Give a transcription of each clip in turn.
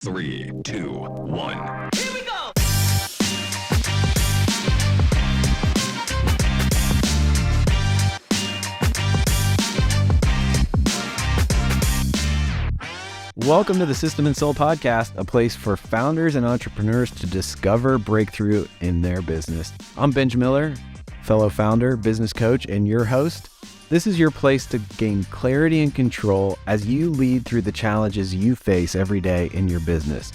3, 2, 1. Here we go! Welcome to the System and Soul Podcast, a place for founders and entrepreneurs to discover breakthrough in their business. I'm Benj Miller, fellow founder, business coach, and your host. This is your place to gain clarity and control as you lead through the challenges you face every day in your business.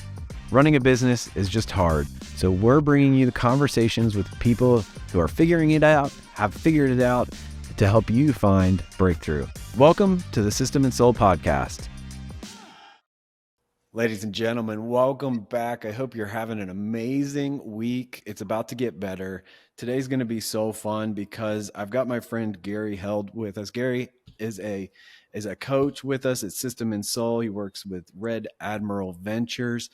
Running a business is just hard, so we're bringing you the conversations with people who are figuring it out, have figured it out, to help you find breakthrough. Welcome to the System and Soul Podcast. Ladies and gentlemen, welcome back. I hope you're having an amazing week. It's about to get better. Today's going to be so fun because I've got my friend Gary Held with us. Gary is a coach with us at System and Soul. He works with Red Admiral Ventures.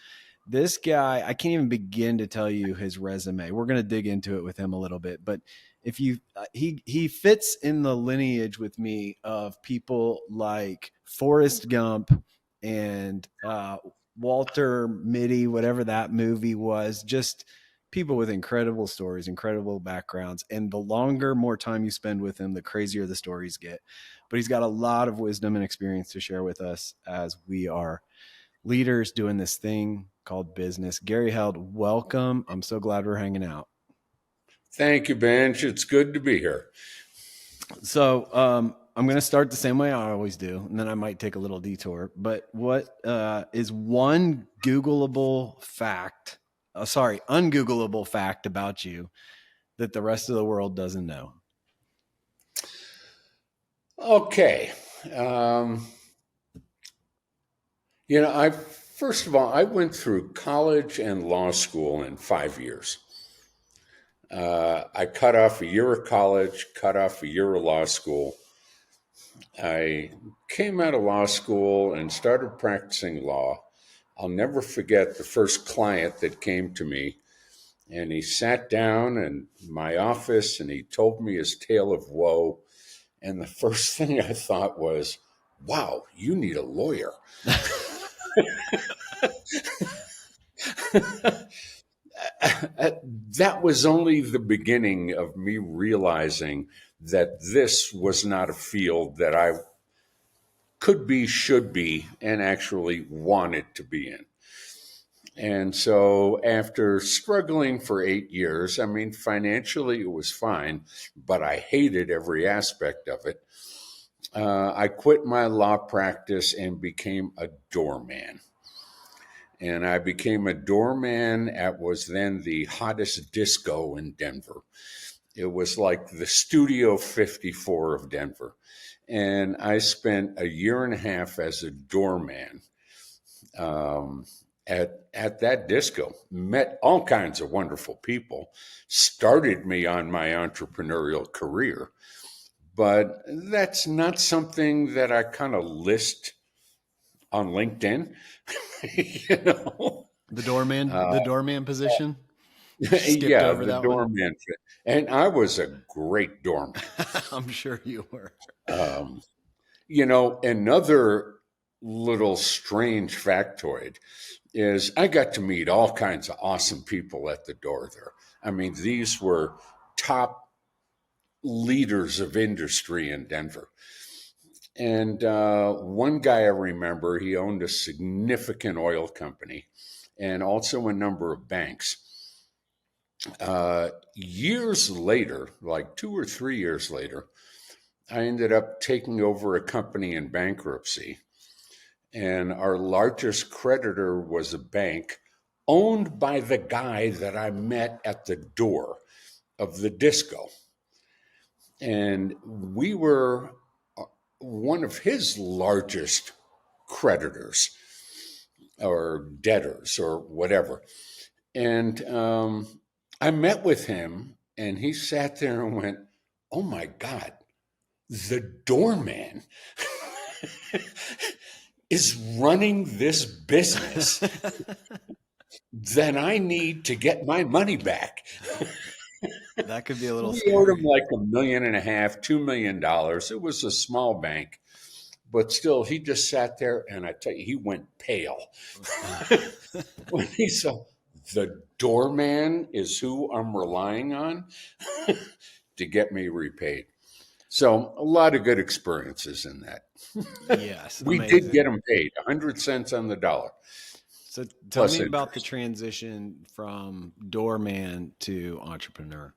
This guy, I can't even begin to tell you his resume. We're going to dig into it with him a little bit, but if you, he fits in the lineage with me of people like Forrest Gump and Walter Mitty, whatever that movie was, just people with incredible stories, incredible backgrounds. And the longer, more time you spend with him, the crazier the stories get. But he's got a lot of wisdom and experience to share with us as we are leaders doing this thing called business. Gary Held, welcome. I'm so glad we're hanging out. Thank you, Benj. It's good to be here. So I'm going to start the same way I always do, and then I might take a little detour. But what is one Googleable fact, ungoogleable fact about you that the rest of the world doesn't know? Okay. First of all, I went through college and law school in 5 years. I cut off a year of college, cut off a year of law school. I came out of law school and started practicing law. I'll never forget the first client that came to me, and he sat down in my office and he told me his tale of woe. And the first thing I thought was, wow, you need a lawyer. That was only the beginning of me realizing that this was not a field that I could be, should be, and actually wanted to be in. And so after struggling for 8 years, financially it was fine, but I hated every aspect of it. I quit my law practice and became a doorman. And I became a doorman at was then the hottest disco in Denver. It was like the Studio 54 of Denver. And I spent a year and a half as a doorman at that disco. Met all kinds of wonderful people. Started me on my entrepreneurial career. But that's not something that I kind of list on LinkedIn. The doorman position. Yeah, over the doorman. And I was a great doorman. I'm sure you were. Another little strange factoid is I got to meet all kinds of awesome people at the door there. These were top leaders of industry in Denver. And one guy I remember, he owned a significant oil company and also a number of banks. Years later, like 2 or 3 years later, I ended up taking over a company in bankruptcy. And our largest creditor was a bank owned by the guy that I met at the door of the disco. And we were one of his largest creditors or debtors or whatever. And I met with him and he sat there and went, oh my God, the doorman is running this business. Then I need to get my money back. That could be a little we scary. owed him like $1.5 million, $2 million. It was a small bank. But still, he just sat there, and I tell you, he went pale when he saw the doorman is who I'm relying on to get me repaid. So a lot of good experiences in that. Yes, We did get amazing. him paid 100 cents on the dollar So tell plus me about the interest. transition from doorman to entrepreneur.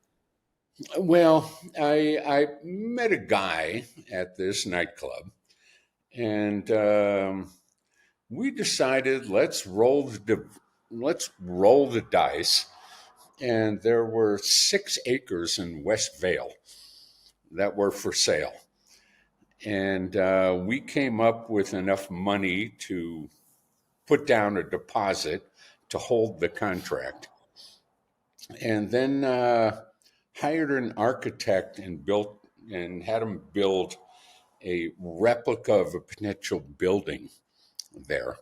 Well, I met a guy at this nightclub, and we decided let's roll the dice. And there were 6 acres in West Vale that were for sale, and we came up with enough money to put down a deposit to hold the contract, and then hired an architect and built and had him build a replica of a potential building there.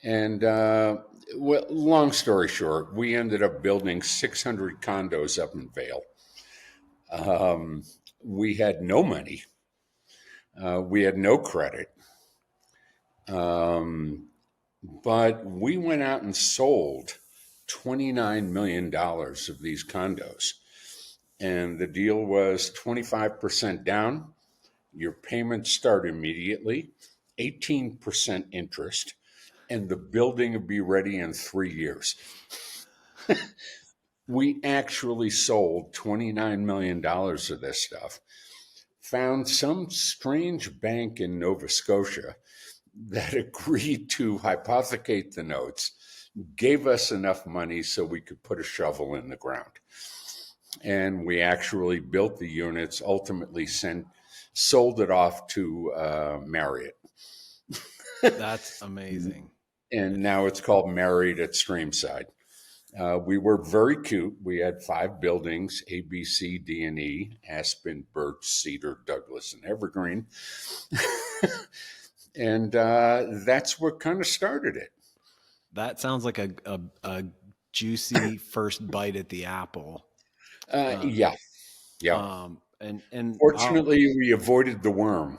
And well, long story short, we ended up building 600 condos up in Vale. Um, we had no money. We had no credit. Um, but we went out and sold $29 million of these condos. And the deal was 25% down. Your payments start immediately, 18% interest, and the building will be ready in 3 years. We actually sold $29 million of this stuff, found some strange bank in Nova Scotia that agreed to hypothecate the notes, gave us enough money so we could put a shovel in the ground. And we actually built the units, ultimately sold it off to Marriott. That's amazing. And now it's called Marriott at Streamside. We were very cute. We had 5 buildings: A, B, C, D, and E: Aspen, Birch, Cedar, Douglas, and Evergreen. And that's what kind of started it. That sounds like a juicy first bite at the apple. Yeah, yeah. And I'll, Fortunately, we avoided the worm.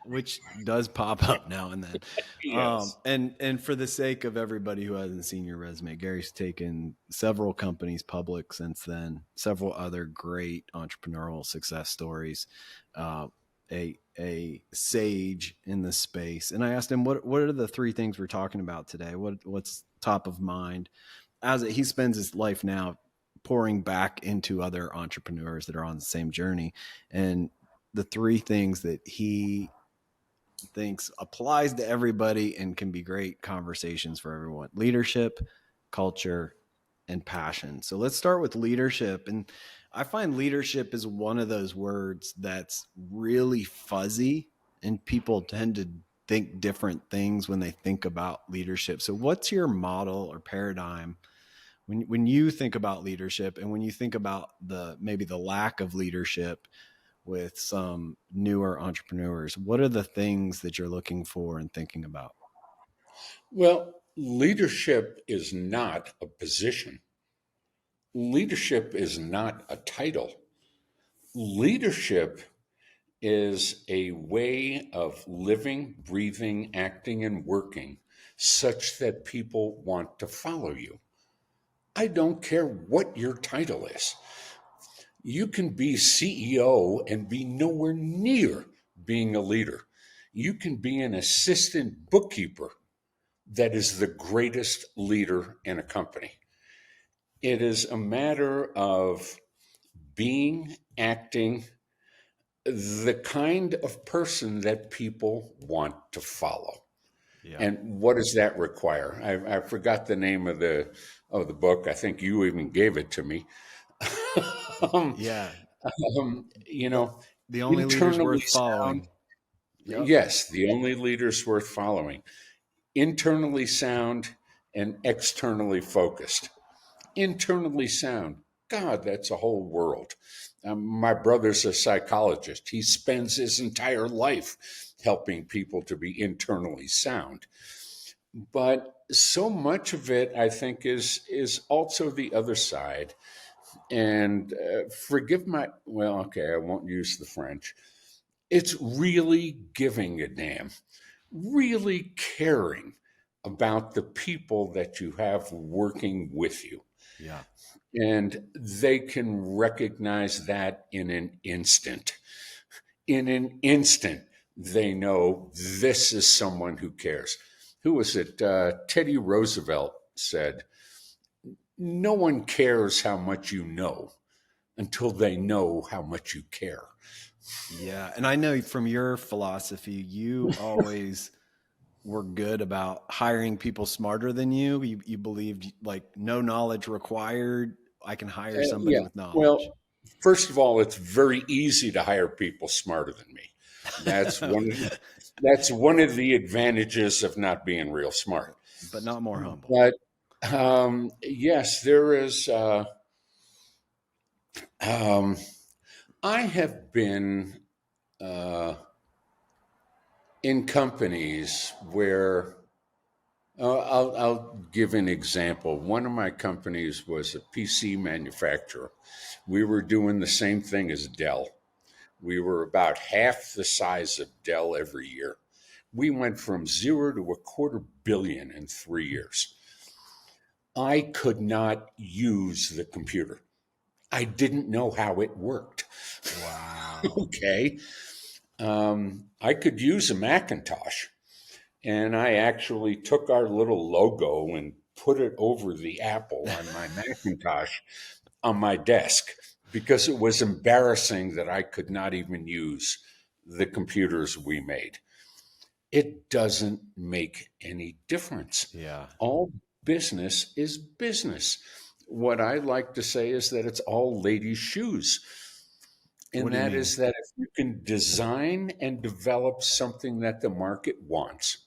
which does pop up now and then. Yes. And for the sake of everybody who hasn't seen your resume, Gary's taken several companies public since then, several other great entrepreneurial success stories, a sage in the space. And I asked him, what are the 3 things we're talking about today? What's top of mind? He spends his life now pouring back into other entrepreneurs that are on the same journey. And the 3 things that he thinks applies to everybody and can be great conversations for everyone: leadership, culture, and passion. So let's start with leadership. And I find leadership is one of those words that's really fuzzy, and people tend to think different things when they think about leadership. So what's your model or paradigm when you think about leadership, and when you think about maybe the lack of leadership with some newer entrepreneurs? What are the things that you're looking for and thinking about? Well, leadership is not a position. Leadership is not a title. Leadership is a way of living, breathing, acting, and working such that people want to follow you. I don't care what your title is. You can be CEO and be nowhere near being a leader. You can be an assistant bookkeeper that is the greatest leader in a company. It is a matter of being, acting, the kind of person that people want to follow. Yeah. And what does that require? I forgot the name of the book. I think you even gave it to me. um, Yeah. you The, know, the only leaders internally worth sound. following. Yep. Yes, the only leaders worth following. Internally sound and externally focused. Internally sound. God, that's a whole world. My brother's a psychologist. He spends his entire life helping people to be internally sound. But so much of it, I think, is also the other side. And forgive my, well, okay, I won't use the French. It's really giving a damn, really caring about the people that you have working with you. Yeah. And they can recognize that in an instant. In an instant, they know this is someone who cares. Who was it? Teddy Roosevelt said, "No one cares how much you know until they know how much you care." Yeah. And I know from your philosophy, you always were good about hiring people smarter than you. You believed like no knowledge required. I can hire somebody Yeah. with knowledge. Well, first of all, it's very easy to hire people smarter than me. That's one of the advantages of not being real smart. But not more humble. But yes, there is. Um, I have been uh, in companies where I'll give an example. One of my companies was a PC manufacturer. We were doing the same thing as Dell. We were about half the size of Dell every year. We went from 0 to $250 million in 3 years. I could not use the computer. I didn't know how it worked. Wow. Okay. I could use a Macintosh, and I actually took our little logo and put it over the Apple on my Macintosh on my desk because it was embarrassing that I could not even use the computers we made. It doesn't make any difference. Yeah. All business is business. What I like to say is that it's all ladies' shoes. What And do you that mean? is that if you can design and develop something that the market wants,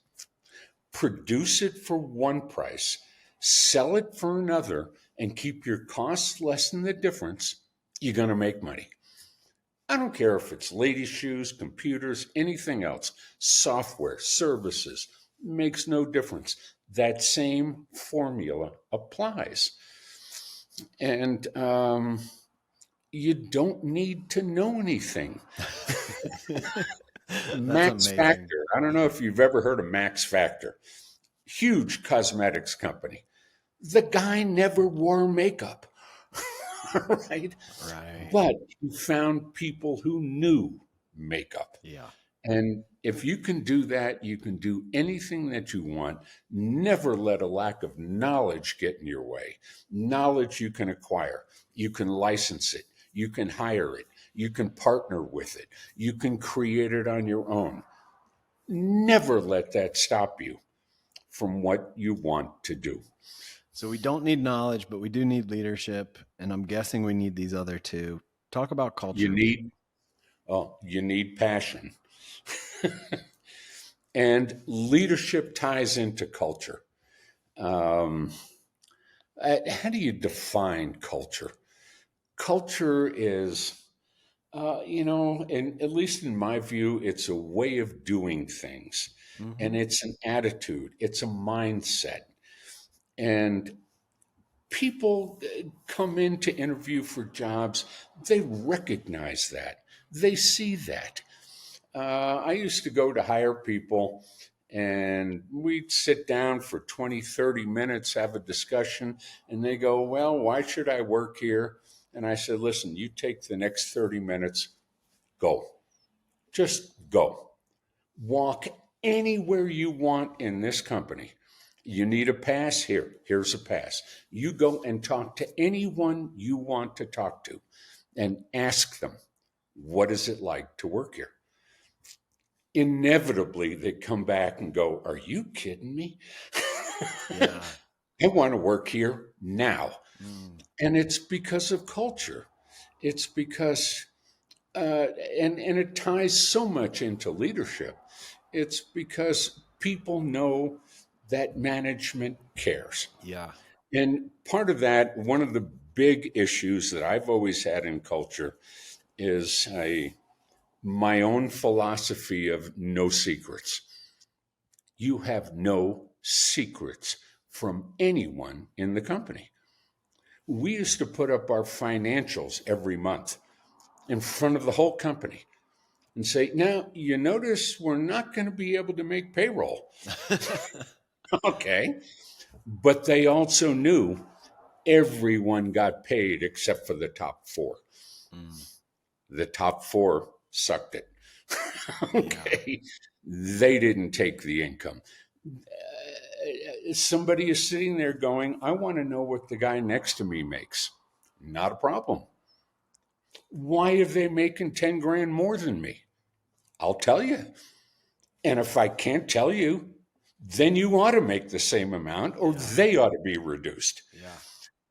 produce it for one price, sell it for another, and keep your costs less than the difference, you're going to make money. I don't care if it's ladies' shoes, computers, anything else, software, services, makes no difference. That same formula applies. And you don't need to know anything. That's Max amazing. Factor. I don't know if you've ever heard of Max Factor. Huge cosmetics company. The guy never wore makeup, right? Right. But he found people who knew makeup. Yeah. And if you can do that, you can do anything that you want. Never let a lack of knowledge get in your way. Knowledge you can acquire, you can license it, you can hire it, you can partner with it, you can create it on your own. Never let that stop you from what you want to do. So we don't need knowledge, but we do need leadership. And I'm guessing we need these other two. Talk about You culture. need you need passion. And leadership ties into culture. Um, how do you define culture? Culture is, and at least in my view, it's a way of doing things, and Mm-hmm. it's an attitude, it's a mindset. And people come in to interview for jobs, they recognize that, they see that. I used to go to hire people and we'd sit down for 20, 30 minutes, have a discussion, and they go, "Well, why should I work here?" And I said, "Listen, you take the next 30 minutes, go. Just go. Walk anywhere you want in this company. You need a pass? Here's a pass. You go and talk to anyone you want to talk to and ask them, what is it like to work here?" Inevitably they come back and go, "Are you kidding me?" Yeah. I want to work here now. Mm. And it's because of culture. It's because, and it ties so much into leadership. It's because people know that management cares. Yeah. And part of that, one of the big issues that I've always had in culture is my own philosophy of no secrets. You have no secrets from anyone in the company. We used to put up our financials every month in front of the whole company. and say, now you notice we're not going to be able to make payroll. Okay. But they also knew everyone got paid except for the top four. Mm, The top four sucked it. yeah. Okay. They didn't take the income. Somebody is sitting there going, I want to know what the guy next to me makes. Not a problem. Why are they making 10 grand more than me? I'll tell you. And if I can't tell you, then you ought to make the same amount or Yeah. they ought to be reduced. Yeah.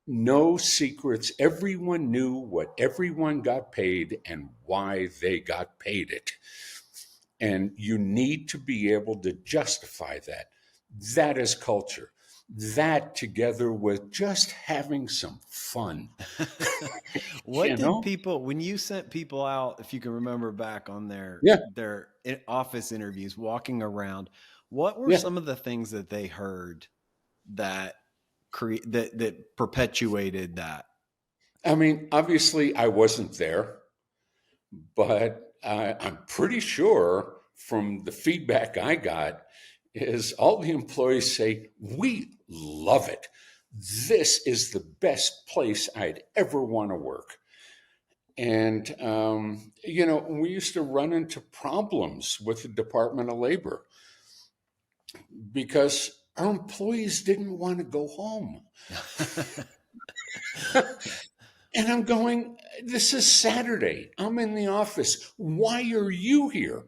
No secrets. Everyone knew what everyone got paid and why they got paid it. And you need to be able to justify that. That is culture. That together with just having some fun, What you did know? people, when you sent people out, if you can remember back on Yeah, their office interviews, walking around, what were yeah. some of the things that they heard that that perpetuated that? I mean, obviously, I wasn't there, but I'm pretty sure from the feedback I got is all the employees say, we love it. This is the best place I'd ever want to work. And, we used to run into problems with the Department of Labor because our employees didn't want to go home. And I'm going, this is Saturday. I'm in the office. Why are you here?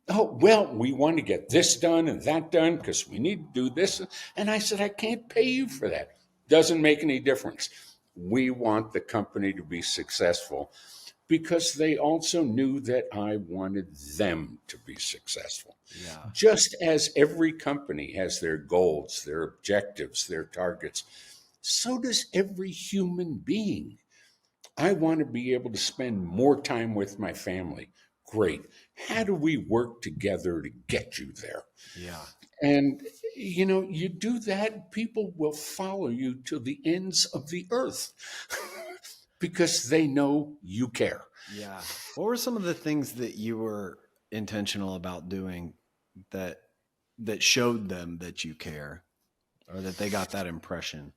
Oh, well, we want to get this done and that done because we need to do this. And I said, I can't pay you for that. Doesn't make any difference. We want the company to be successful because they also knew that I wanted them to be successful. Yeah. Just as every company has their goals, their objectives, their targets, so does every human being. I want to be able to spend more time with my family. Great. How do we work together to get you there? Yeah. And, you do that, people will follow you to the ends of the earth because they know you care. Yeah. What were some of the things that you were intentional about doing that showed them that you care or that they got that impression?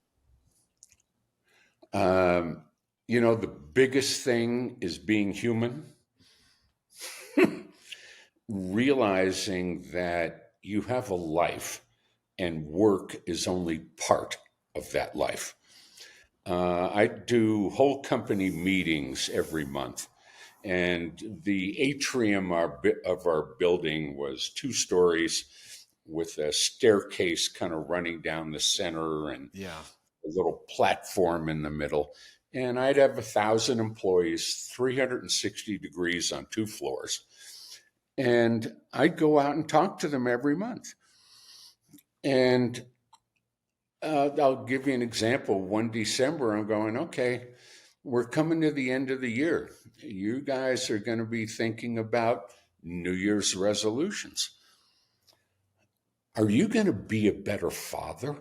Um, the biggest thing is being human, realizing that you have a life and work is only part of that life. I do whole company meetings every month, and the atrium of our building was 2 stories with a staircase kind of running down the center and Yeah. a little platform in the middle. And I'd have 1,000 employees, 360 degrees on 2 floors. And I'd go out and talk to them every month. And I'll give you an example. One December, I'm going, okay, we're coming to the end of the year. You guys are going to be thinking about New Year's resolutions. Are you going to be a better father?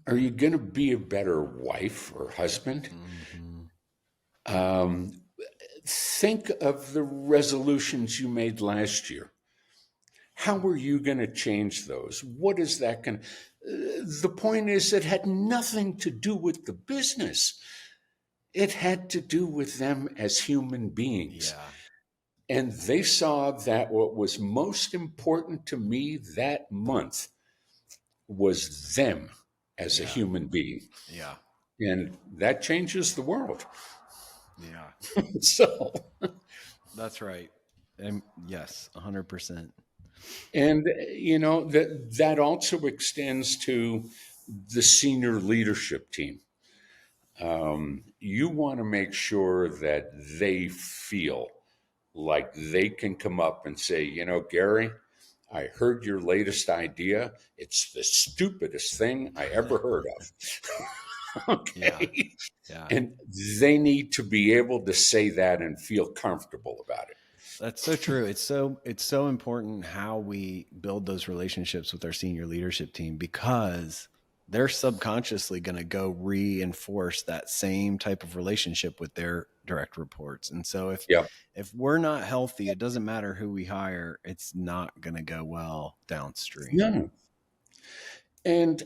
Are you going to be a better wife or husband? Mm-hmm. Um, think of the resolutions you made last year. How are you going to change those? What is that going to? The point is, it had nothing to do with the business. It had to do with them as human beings. Yeah. And they saw that what was most important to me that month was them as a Yeah. human being. Yeah. And that changes the world. Yeah. So, That's right. And yes, 100%. and that also extends to the senior leadership team. You want to make sure that they feel like they can come up and say, Gary, I heard your latest idea. It's the stupidest thing I ever heard of. Yeah. Okay. Yeah. And they need to be able to say that and feel comfortable about it. That's so true. It's so important how we build those relationships with our senior leadership team because they're subconsciously going to go reinforce that same type of relationship with their direct reports. And so Yeah. if we're not healthy, it doesn't matter who we hire, it's not going to go well downstream. No. And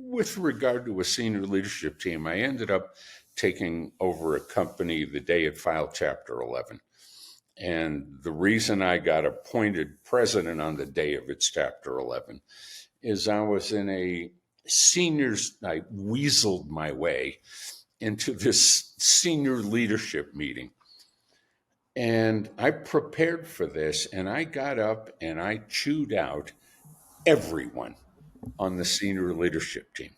with regard to a senior leadership team, I ended up taking over a company the day it filed Chapter 11. And the reason I got appointed president on the day of its Chapter 11 is I was in I weaseled my way into this senior leadership meeting. And I prepared for this, and I got up and I chewed out everyone on the senior leadership team.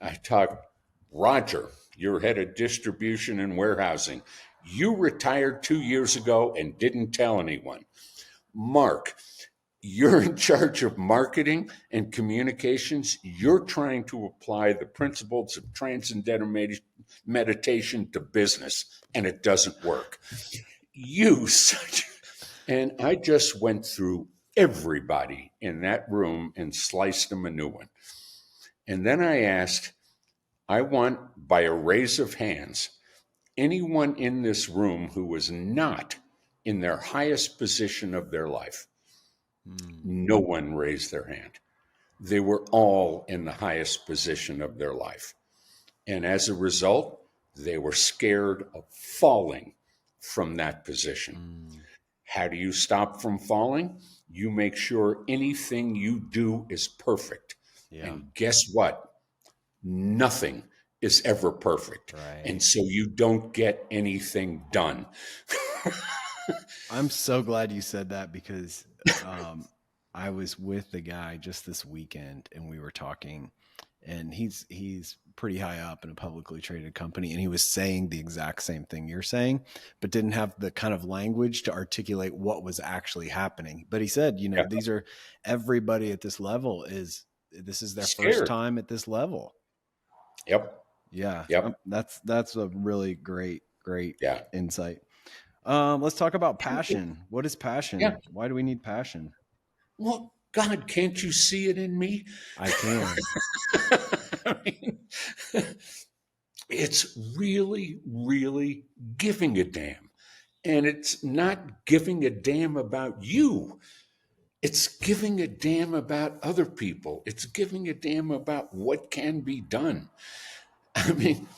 I talked, Roger, you're head of distribution and warehousing. You retired 2 years ago and didn't tell anyone. Mark, you're in charge of marketing and communications. You're trying to apply the principles of transcendental meditation to business, and it doesn't work. And I just went through everybody in that room and sliced them a new one. And then I asked, I want, by a raise of hands, anyone in this room who was not in their highest position of their life. No one raised their hand. They were all in the highest position of their life. And as a result, they were scared of falling from that position. How do you stop from falling? You make sure anything you do is perfect. Yeah. And guess what? Nothing is ever perfect. Right. And so you don't get anything done. I'm so glad you said that, because I was with the guy just this weekend and we were talking, and he's pretty high up in a publicly traded company, and he was saying the exact same thing you're saying, but didn't have the kind of language to articulate what was actually happening. But he said, Yeah. these are, everybody at this level this is their Scared. first time at this level. Yep. Yeah. Yep. That's a really great Yeah. insight. Let's talk about passion. What is passion? Yeah. Why do we need passion? Well, God, can't you see it in me? I can. I mean, it's really, really giving a damn. And it's not giving a damn about you. It's giving a damn about other people. It's giving a damn about what can be done. I mean,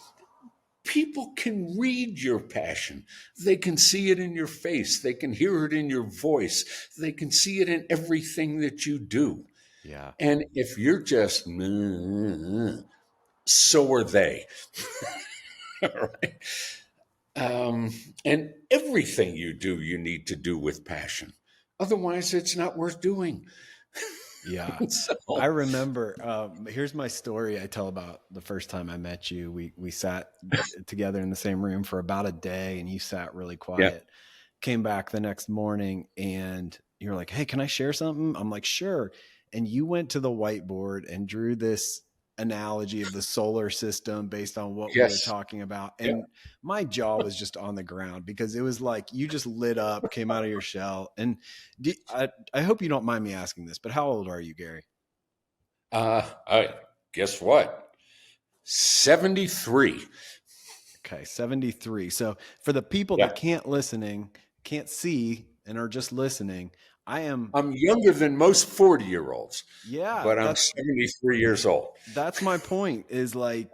people can read your passion. They can see it in your face. They can hear it in your voice. They can see it in everything that you do. Yeah. And if you're just, so are they. All right. And everything you do, you need to do with passion. Otherwise, it's not worth doing. Yeah. So, I remember, here's my story I tell about the first time I met you. We sat together in the same room for about a day, and you sat really quiet. Came back the next morning and you're like, hey, can I share something? I'm like, sure. And you went to the whiteboard and drew this analogy of the solar system based on what we were talking about. And my jaw was just on the ground, because it was like you just lit up, came out of your shell. And I hope you don't mind me asking this, but how old are you, Gary? Guess what? 73. Okay, 73. So for the people that can't see and are just listening, I'm younger than most 40-year-olds. Yeah. But I'm 73 years old. That's my point, is like,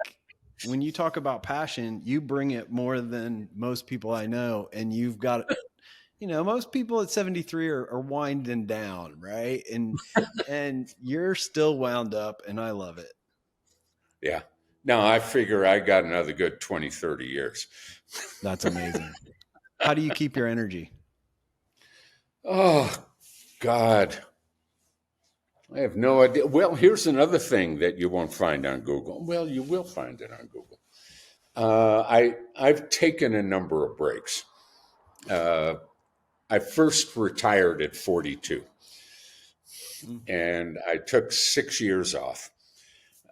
when you talk about passion, you bring it more than most people I know. And you've got, most people at 73 are winding down, right? And you're still wound up, and I love it. Yeah. No, I figure I got another good 20, 30 years. That's amazing. How do you keep your energy? Oh, God. I have no idea. Well, here's another thing that you won't find on Google. Well, you will find it on Google. I've taken a number of breaks. I first retired at 42, and I took 6 years off.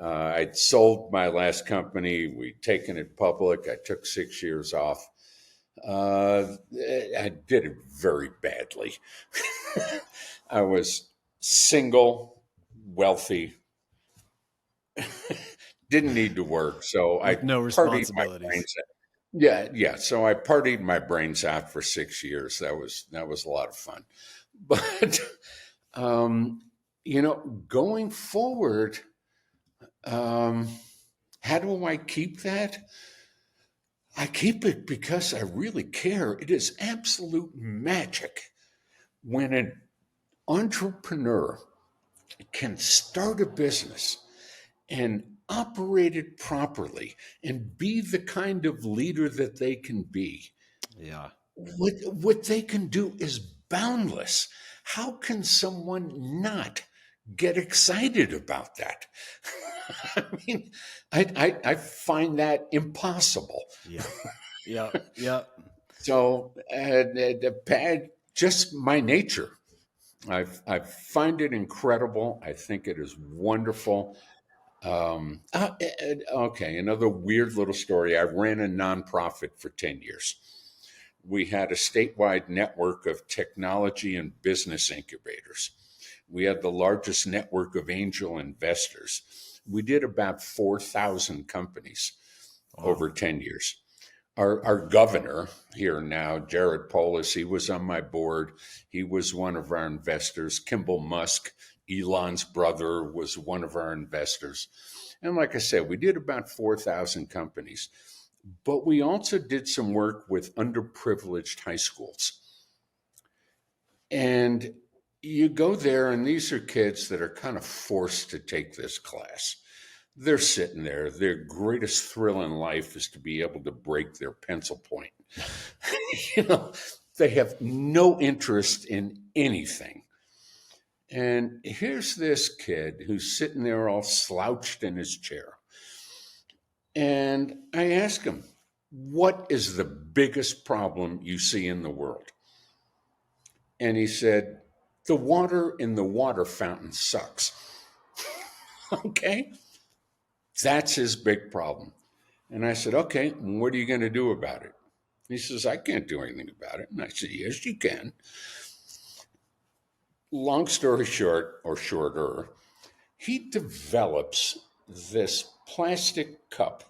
I'd sold my last company. We'd taken it public. I took 6 years off. I did it very badly. I was single, wealthy, didn't need to work. So I With no partied my responsibilities. brains out. Yeah, yeah. So I partied my brains out for 6 years. That was a lot of fun. But um, going forward, um, how do I keep that? I keep it because I really care. It is absolute magic when an entrepreneur can start a business and operate it properly and be the kind of leader that they can be. Yeah. What they can do is boundless. How can someone not get excited about that? I mean, I find that impossible. Yeah. Yeah. Yeah. So, just my nature. I find it incredible. I think it is wonderful. Okay, another weird little story. I ran a nonprofit for 10 years. We had a statewide network of technology and business incubators. We had the largest network of angel investors. We did about 4,000 companies over 10 years. Our governor here now, Jared Polis, he was on my board. He was one of our investors. Kimball Musk, Elon's brother, was one of our investors. And like I said, we did about 4,000 companies. But we also did some work with underprivileged high schools. And you go there, and these are kids that are kind of forced to take this class. They're sitting there. Their greatest thrill in life is to be able to break their pencil point. They have no interest in anything. And here's this kid who's sitting there all slouched in his chair. And I ask him, what is the biggest problem you see in the world? And he said, the water in the water fountain sucks. Okay. That's his big problem. And I said, okay, what are you going to do about it? He says, I can't do anything about it. And I said, yes, you can. Long story short, or shorter, he develops this plastic cup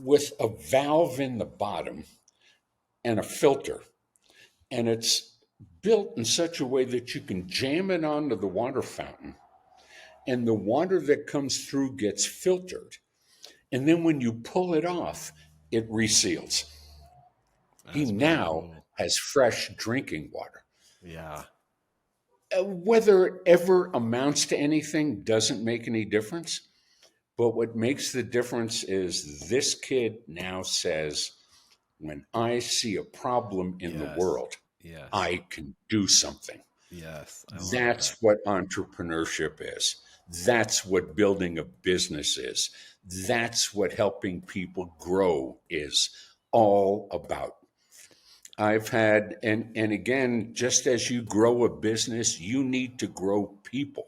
with a valve in the bottom and a filter. And it's built in such a way that you can jam it onto the water fountain, and the water that comes through gets filtered. And then when you pull it off, it reseals. He now has fresh drinking water. Yeah. Whether it ever amounts to anything doesn't make any difference. But what makes the difference is this kid now says, when I see a problem in the world, I can do something. Yes. That's what entrepreneurship is. That's what building a business is. That's what helping people grow is all about. I've had, and again, just as you grow a business, you need to grow people.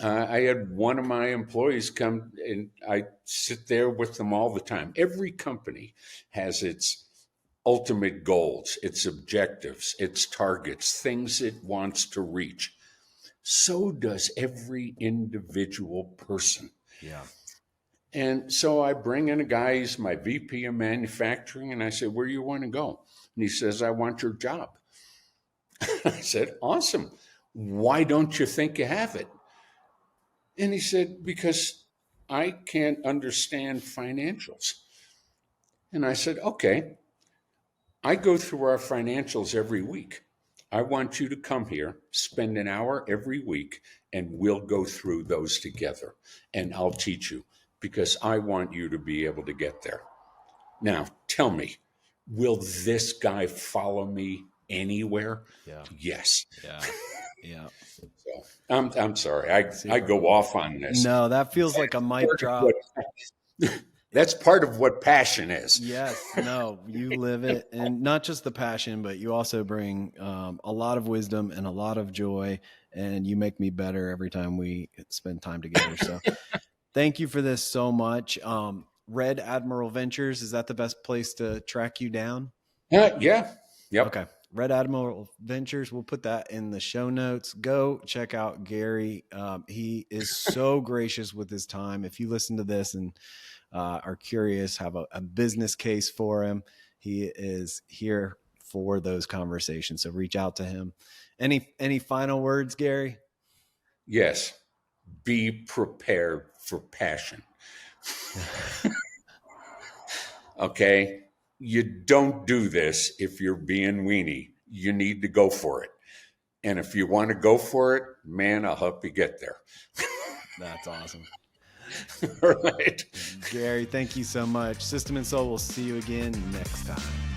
I had one of my employees come, and I sit there with them all the time. Every company has its ultimate goals, its objectives, its targets, things it wants to reach. So does every individual person. Yeah. And so I bring in a guy, he's my VP of manufacturing, and I said, where do you want to go? And he says, I want your job. I said, awesome. Why don't you think you have it? And he said, because I can't understand financials. And I said, okay, I go through our financials every week. I want you to come here, spend an hour every week, and we'll go through those together. And I'll teach you because I want you to be able to get there. Now, tell me, will this guy follow me anywhere? Yeah. Yes. Yeah. Yeah. So I'm sorry. I go off on this. No, that feels like a mic drop. That's part of what passion is. Yes, no, you live it, and not just the passion, but you also bring a lot of wisdom and a lot of joy, and you make me better every time we spend time together. So thank you for this so much. Red Admiral Ventures, is that the best place to track you down? Yeah. Yep. Okay. Red Admiral Ventures. We'll put that in the show notes. Go check out Gary. He is so gracious with his time. If you listen to this and are curious, have a business case for him, he is here for those conversations. So reach out to him. Any final words, Gary? Yes. Be prepared for passion. Okay? You don't do this if you're being weenie. You need to go for it. And if you want to go for it, man, I'll help you get there. That's awesome. All right. Gary, thank you so much. System and Soul, we'll see you again next time.